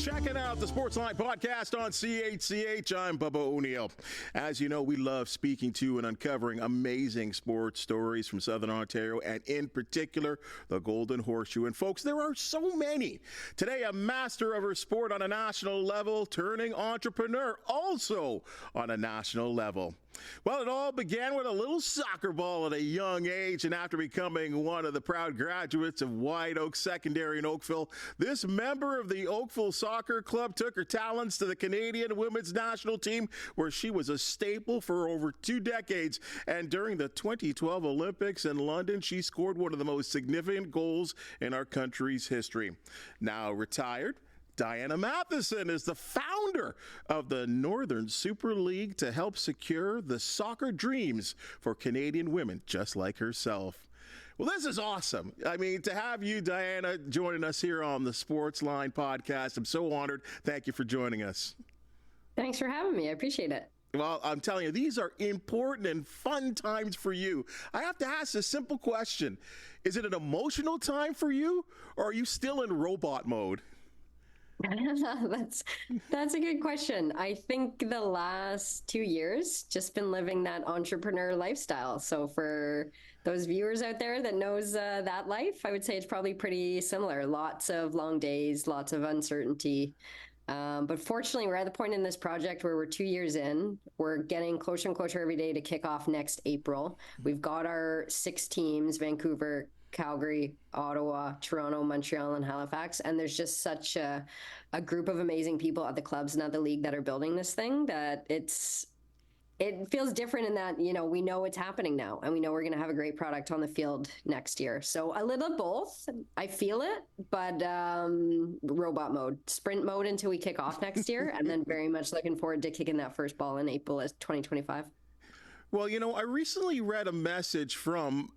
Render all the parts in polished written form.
Checking out the Sportsline podcast on CHCH. I'm Bubba O'Neill. As you know, we love speaking to and uncovering amazing sports stories from Southern Ontario, and in particular, the Golden Horseshoe. And folks, there are so many. Today, a master of her sport on a national level, turning entrepreneur also on a national level. Well, it all began with a little soccer ball at a young age, and after becoming one of the proud graduates of White Oak Secondary in Oakville, this member of the Oakville Soccer Club took her talents to the Canadian women's national team, where she was a staple for over 2 decades. And during the 2012 Olympics in London, she scored one of the most significant goals in our country's history. Now retired, Diana Matheson is the founder of the Northern Super League to help secure the soccer dreams for Canadian women just like herself. Well, this is awesome. I mean, to have you, Diana, joining us here on the Sportsline podcast, I'm so honored. Thank you for joining us. Thanks for having me. I appreciate it. Well, I'm telling you, these are important and fun times for you. I have to ask a simple question. Is it an emotional time for you, or are you still in robot mode? That's a good question. I think the last 2 years just been living that entrepreneur lifestyle. So for those viewers out there that knows that life, I would say it's probably pretty similar. Lots of long days, lots of uncertainty. But fortunately, we're at the point in this project where we're 2 years in. We're getting closer and closer every day to kick off next April. We've got our 6 teams: Vancouver, Calgary, Ottawa, Toronto, Montreal, and Halifax. And there's just such a group of amazing people at the clubs and at the league that are building this thing that it feels different in that, you know, we know it's happening now, and we know we're going to have a great product on the field next year. So a little of both. I feel it, but robot mode, sprint mode until we kick off next year, and then very much looking forward to kicking that first ball in April of 2025. Well, you know, I recently read a message from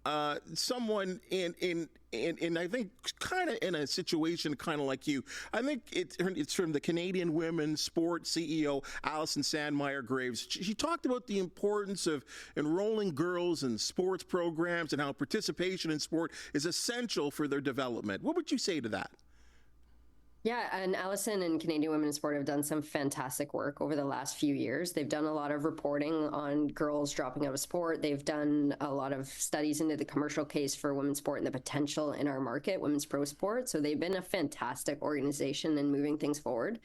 someone in I think kind of in a situation kind of like you. I think it's from the Canadian Women's Sport CEO, Alison Sandmeyer-Graves. She talked about the importance of enrolling girls in sports programs and how participation in sport is essential for their development. What would you say to that? Yeah, and Alison and Canadian Women in Sport have done some fantastic work over the last few years. They've done a lot of reporting on girls dropping out of sport. They've done a lot of studies into the commercial case for women's sport and the potential in our market, women's pro sport. So they've been a fantastic organization in moving things forward.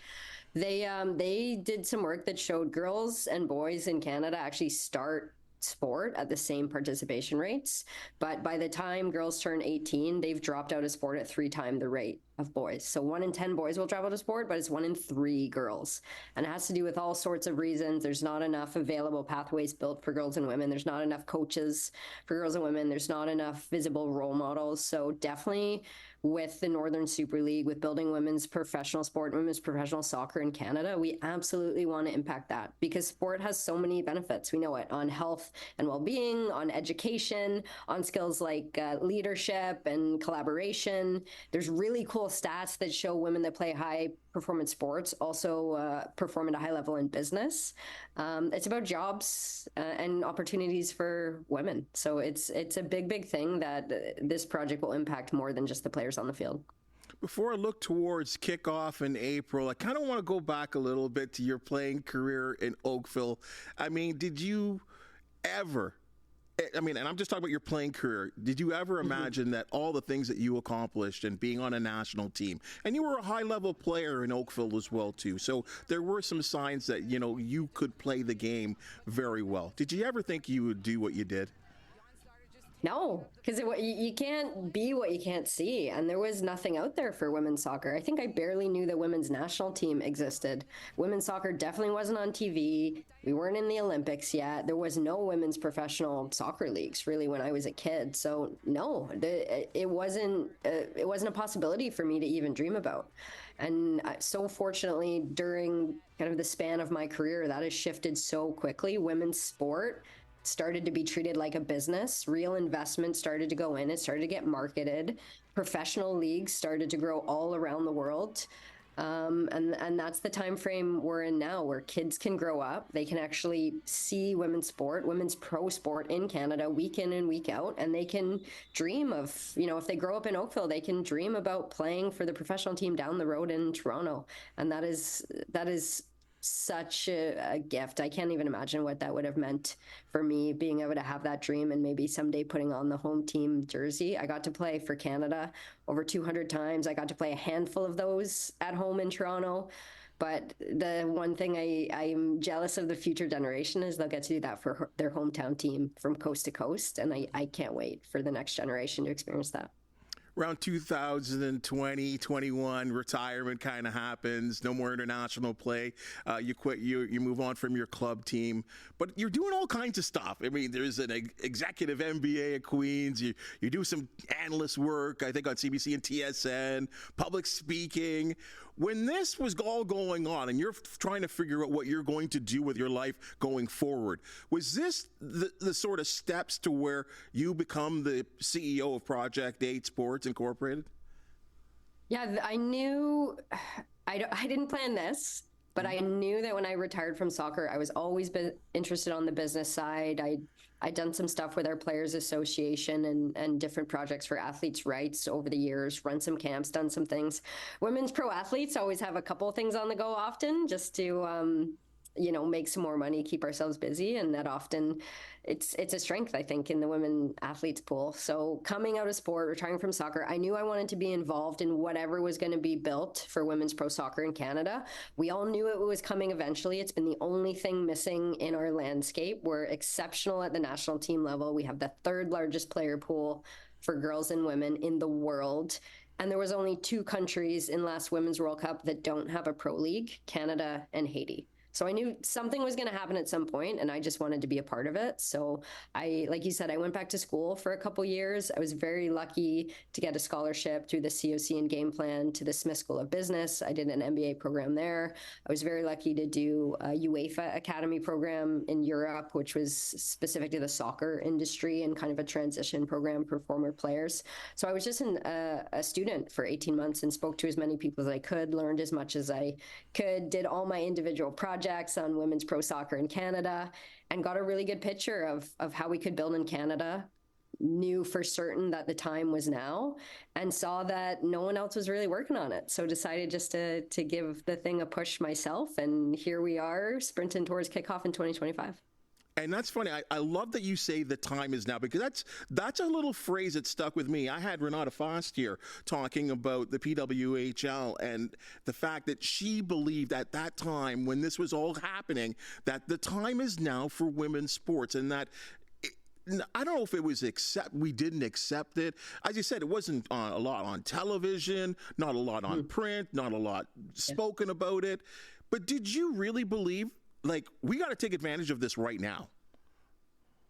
They did some work that showed girls and boys in Canada actually start sport at the same participation rates, but by the time girls turn 18, they've dropped out of sport at 3 times the rate of boys. So 1 in 10 boys will drop out of sport, but it's 1 in 3 girls. And it has to do with all sorts of reasons. There's not enough available pathways built for girls and women. There's not enough coaches for girls and women. There's not enough visible role models. So definitely with the Northern Super League, with building women's professional sport, women's professional soccer in Canada, we absolutely want to impact that, because sport has so many benefits. We know it on health and well-being, on education, on skills like leadership and collaboration. There's really cool stats that show women that play high performance sports also perform at a high level in business. It's about jobs and opportunities for women. So it's a big thing that this project will impact more than just the players on the field. Before I look towards kickoff in April, I kind of want to go back a little bit to your playing career in Oakville. I mean, did you ever, and I'm just talking about your playing career, did you ever imagine that all the things that you accomplished and being on a national team, and you were a high-level player in Oakville as well, too, so there were some signs that, you know, you could play the game very well. Did you ever think you would do what you did? No, because you can't be what you can't see. And there was nothing out there for women's soccer. I think I barely knew the women's national team existed. Women's soccer definitely wasn't on TV. We weren't in the Olympics yet. There was no women's professional soccer leagues really when I was a kid. So no, it wasn't a possibility for me to even dream about. And so fortunately, during kind of the span of my career, that has shifted so quickly. Women's sport started to be treated like a business. Real investment started to go in. It started to get marketed. Professional leagues started to grow all around the world. And that's the time frame we're in now, where kids can grow up. They can actually see women's sport, women's pro sport in Canada week in and week out, and they can dream of, if they grow up in Oakville, they can dream about playing for the professional team down the road in Toronto. And that is such a gift. I can't even imagine what that would have meant for me, being able to have that dream and maybe someday putting on the home team jersey. I got to play for Canada over 200 times. I got to play a handful of those at home in Toronto. But the one thing I'm jealous of the future generation is they'll get to do that for their hometown team from coast to coast. And I can't wait for the next generation to experience that. Around 2020, 21, retirement kind of happens. No more international play. You quit. You move on from your club team, but you're doing all kinds of stuff. I mean, there's an executive MBA at Queens. You do some analyst work, I think, on CBC and TSN, public speaking. When this was all going on and you're trying to figure out what you're going to do with your life going forward, was this the sort of steps to where you become the CEO of Project 8 Sports Incorporated? Yeah, I knew I didn't plan this, but I knew that when I retired from soccer, I was always been interested on the business side. I'd done some stuff with our Players Association and different projects for athletes' rights over the years, run some camps, done some things. Women's pro athletes always have a couple of things on the go often, just to make some more money, keep ourselves busy. And that often it's a strength, I think, in the women athletes pool. So coming out of sport, retiring from soccer, I knew I wanted to be involved in whatever was going to be built for women's pro soccer in Canada. We all knew it was coming eventually. It's been the only thing missing in our landscape. We're exceptional at the national team level. We have the third largest player pool for girls and women in the world. And there was only 2 countries in last Women's World Cup that don't have a pro league, Canada and Haiti. So I knew something was going to happen at some point, and I just wanted to be a part of it. So like you said, I went back to school for a couple years. I was very lucky to get a scholarship through the COC and Game Plan to the Smith School of Business. I did an MBA program there. I was very lucky to do a UEFA Academy program in Europe, which was specific to the soccer industry and kind of a transition program for former players. So I was just a student for 18 months and spoke to as many people as I could, learned as much as I could, did all my individual projects on women's pro soccer in Canada, and got a really good picture of how we could build in Canada. Knew for certain that the time was now, and saw that no one else was really working on it. So decided just to give the thing a push myself, and here we are sprinting towards kickoff in 2025. And that's funny. I love that you say the time is now, because that's a little phrase that stuck with me. I had Renata Fost here talking about the PWHL and the fact that she believed at that time when this was all happening that the time is now for women's sports, and that I don't know if it was we didn't accept it. As you said, it wasn't a lot on television, not a lot on print, not a lot spoken about it. But did you really believe, like, we got to take advantage of this right now?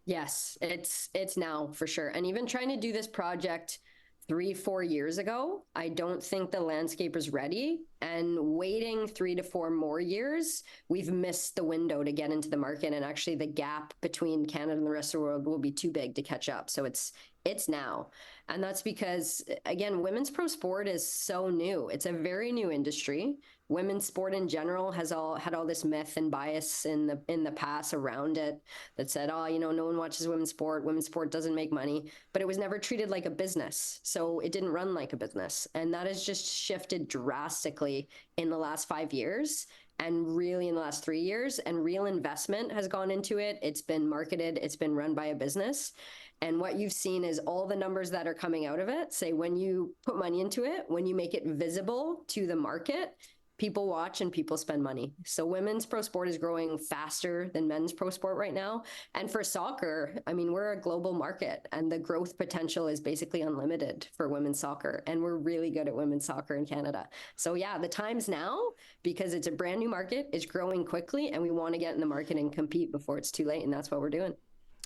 Yes, it's now for sure. And even trying to do this project 3-4 years ago, I don't think the landscape is ready. And waiting 3 to 4 more years, we've missed the window to get into the market. And actually the gap between Canada and the rest of the world will be too big to catch up. So it's now. And that's because, again, women's pro sport is so new. It's a very new industry. Women's sport in general has had all this myth and bias in the past around it that said, no one watches women's sport. Women's sport doesn't make money, but it was never treated like a business. So it didn't run like a business. And that has just shifted drastically in the last 5 years. And really in the last 3 years, and real investment has gone into it. It's been marketed. It's been run by a business. And what you've seen is all the numbers that are coming out of it say when you put money into it, when you make it visible to the market, people watch and people spend money. So women's pro sport is growing faster than men's pro sport right now. And for soccer, I mean, we're a global market and the growth potential is basically unlimited for women's soccer. And we're really good at women's soccer in Canada. So yeah, the time's now, because it's a brand new market, it's growing quickly, and we want to get in the market and compete before it's too late. And that's what we're doing.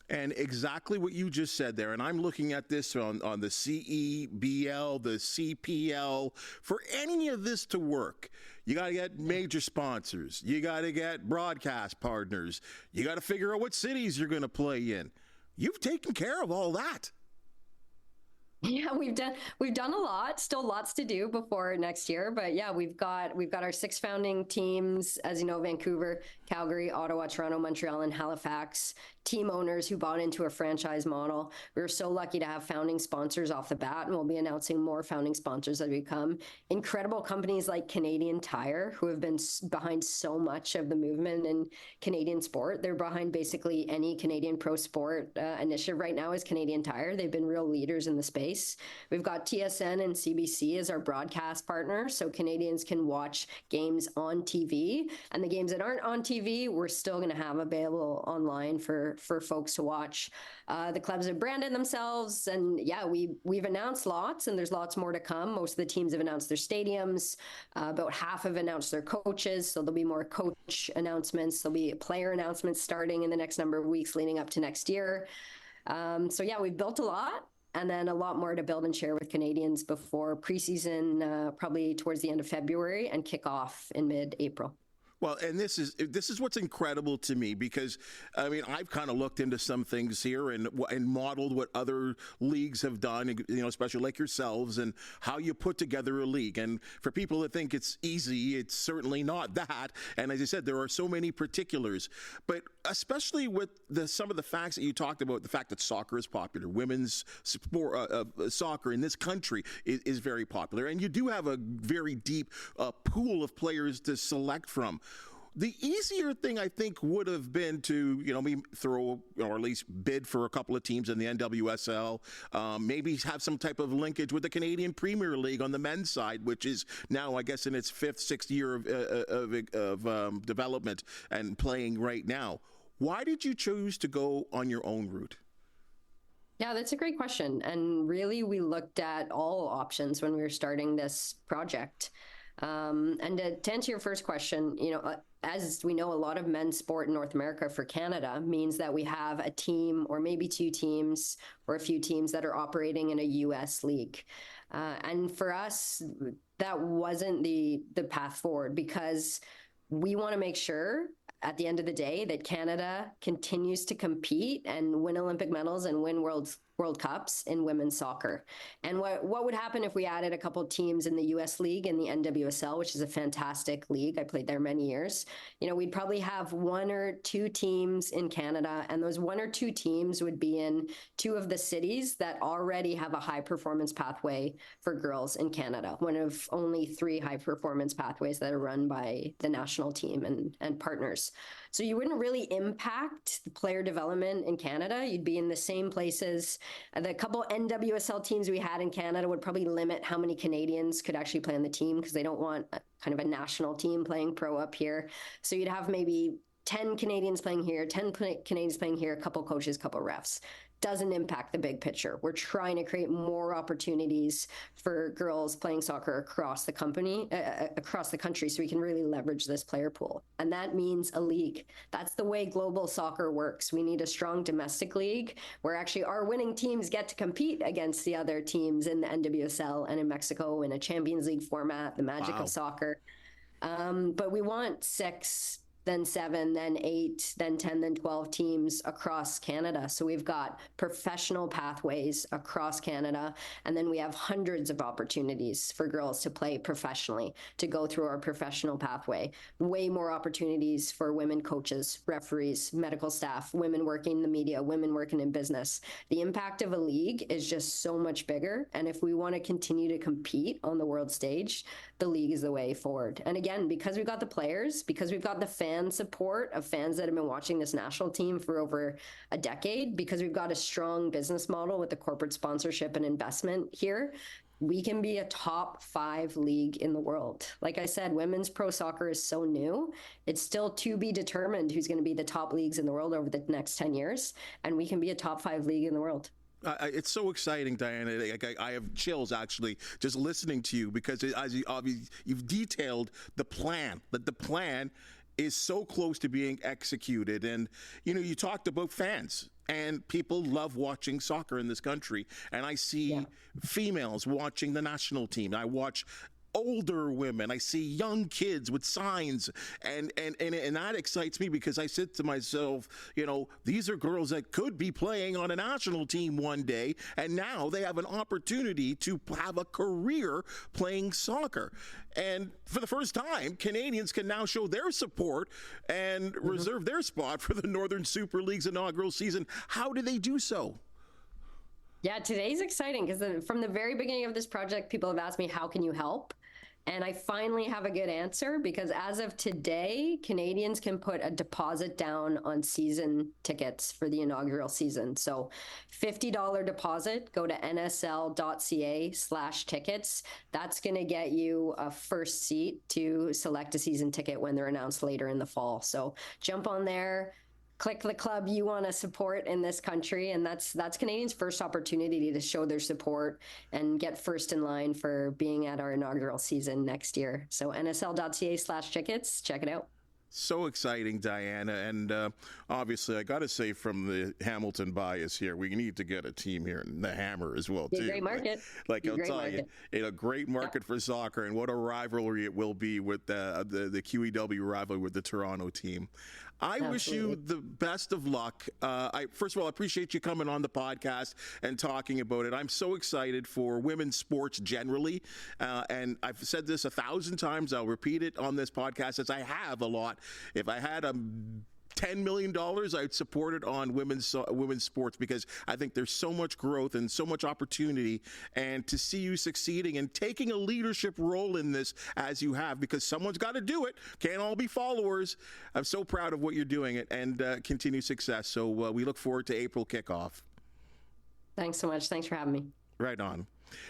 And exactly what you just said there, and I'm looking at this on the CEBL, the CPL. For any of this to work, you got to get major sponsors. You got to get broadcast partners. You got to figure out what cities you're going to play in. You've taken care of all that. Yeah, we've done a lot. Still lots to do before next year, but yeah, we've got our 6 founding teams, as you know, Vancouver, Calgary, Ottawa, Toronto, Montreal, and Halifax. Team owners who bought into a franchise model. We were so lucky to have founding sponsors off the bat, and we'll be announcing more founding sponsors as we come. Incredible companies like Canadian Tire, who have been behind so much of the movement in Canadian sport. They're behind basically any Canadian pro sport initiative right now is Canadian Tire. They've been real leaders in the space. We've got TSN and CBC as our broadcast partners, so Canadians can watch games on TV, and the games that aren't on TV, we're still going to have available online for folks to watch. The clubs have branded themselves, and yeah, we've announced lots, and there's lots more to come. Most of the teams have announced their stadiums. About half have announced their coaches, so there'll be more coach announcements. There'll be player announcements starting in the next number of weeks leading up to next year. So yeah, we've built a lot, and then a lot more to build and share with Canadians before preseason, probably towards the end of February, and kick off in mid-April. Well, and this is what's incredible to me, because I mean, I've kind of looked into some things here and modeled what other leagues have done, you know, especially like yourselves, and how you put together a league. And for people that think it's easy, it's certainly not that. And as I said, there are so many particulars, but especially with some of the facts that you talked about, the fact that soccer is popular, women's sport, soccer in this country is very popular, and you do have a very deep pool of players to select from. The easier thing, I think, would have been to, you know, maybe throw, or at least bid for a couple of teams in the NWSL, maybe have some type of linkage with the Canadian Premier League on the men's side, which is now, I guess, in its 5th, 6th year of development and playing right now. Why did you choose to go on your own route? Yeah, that's a great question. And really, we looked at all options when we were starting this project. And to answer your first question, you know, as we know, a lot of men's sport in North America for Canada means that we have a team or maybe 2 teams or a few teams that are operating in a U.S. league. And for us, that wasn't the path forward, because we want to make sure at the end of the day that Canada continues to compete and win Olympic medals and win World Cups in women's soccer. And what would happen if we added a couple of teams in the US League and the NWSL, which is a fantastic league. I played there many years. You know, we'd probably have 1 or 2 teams in Canada, and those 1 or 2 teams would be in 2 of the cities that already have a high performance pathway for girls in Canada. One of only 3 high performance pathways that are run by the national team and partners. So you wouldn't really impact the player development in Canada. You'd be in the same places. The couple NWSL teams we had in Canada would probably limit how many Canadians could actually play on the team, because they don't want kind of a national team playing pro up here. So you'd have maybe 10 Canadians playing here, 10 Canadians playing here, a couple coaches, a couple refs. Doesn't impact the big picture. We're trying to create more opportunities for girls playing soccer across the country, so we can really leverage this player pool. And that means a league. That's the way global soccer works. We need a strong domestic league where actually our winning teams get to compete against the other teams in the NWSL and in Mexico in a Champions League format, the magic of soccer. But we want 6, then 7, then 8, then 10, then 12 teams across Canada. So we've got professional pathways across Canada, and then we have hundreds of opportunities for girls to play professionally, to go through our professional pathway. Way more opportunities for women coaches, referees, medical staff, women working in the media, women working in business. The impact of a league is just so much bigger, and if we want to continue to compete on the world stage, the league is the way forward. And again, because we've got the players, because we've got the fan support of fans that have been watching this national team for over a decade, because we've got a strong business model with the corporate sponsorship and investment here, we can be a top 5 league in the world. Like I said, women's pro soccer is so new. It's still to be determined who's going to be the top leagues in the world over the next 10 years. And we can be a top 5 league in the world. It's so exciting, Diana. I have chills actually just listening to you, because as you've detailed the plan, that the plan is so close to being executed. And, you know, you talked about fans, and people love watching soccer in this country. And I see females watching the national team. I watch older women. I see young kids with signs, and that excites me because I said to myself, these are girls that could be playing on a national team one day, and now they have an opportunity to have a career playing soccer. And for the first time, Canadians can now show their support and reserve their spot for the Northern Super League's inaugural season. How do they do so? Yeah, today's exciting because from the very beginning of this project, people have asked me, how can you help? And I finally have a good answer because as of today, Canadians can put a deposit down on season tickets for the inaugural season. So $50 deposit, go to nsl.ca/tickets. That's going to get you a first seat to select a season ticket when they're announced later in the fall. So jump on there. Click the club you want to support in this country, and that's Canadians' first opportunity to show their support and get first in line for being at our inaugural season next year. So nsl.ca/tickets, check it out. So exciting, Diana. And obviously, I got to say, from the Hamilton bias here, we need to get a team here in the Hammer as well, too. Great market. I'll tell you, a great market for soccer, and what a rivalry it will be with the QEW rivalry with the Toronto team. I wish you the best of luck. First of all, I appreciate you coming on the podcast and talking about it. I'm so excited for women's sports generally. And I've said this 1,000 times. I'll repeat it on this podcast, as I have a lot. If I had $10 million, I'd support it on women's sports, because I think there's so much growth and so much opportunity, and to see you succeeding and taking a leadership role in this as you have, because someone's got to do it. Can't all be followers. I'm so proud of what you're doing, and continue success. So we look forward to April kickoff. Thanks so much. Thanks for having me. Right on.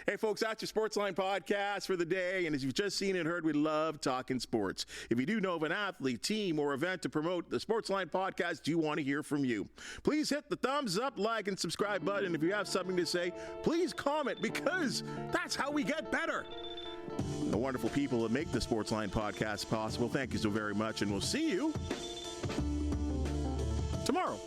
Hey, folks, that's your Sportsline podcast for the day. And as you've just seen and heard, we love talking sports. If you do know of an athlete, team, or event to promote, the Sportsline podcast do want to hear from you. Please hit the thumbs up, like, and subscribe button. If you have something to say, please comment, because that's how we get better. The wonderful people that make the Sportsline podcast possible, thank you so very much. And we'll see you tomorrow.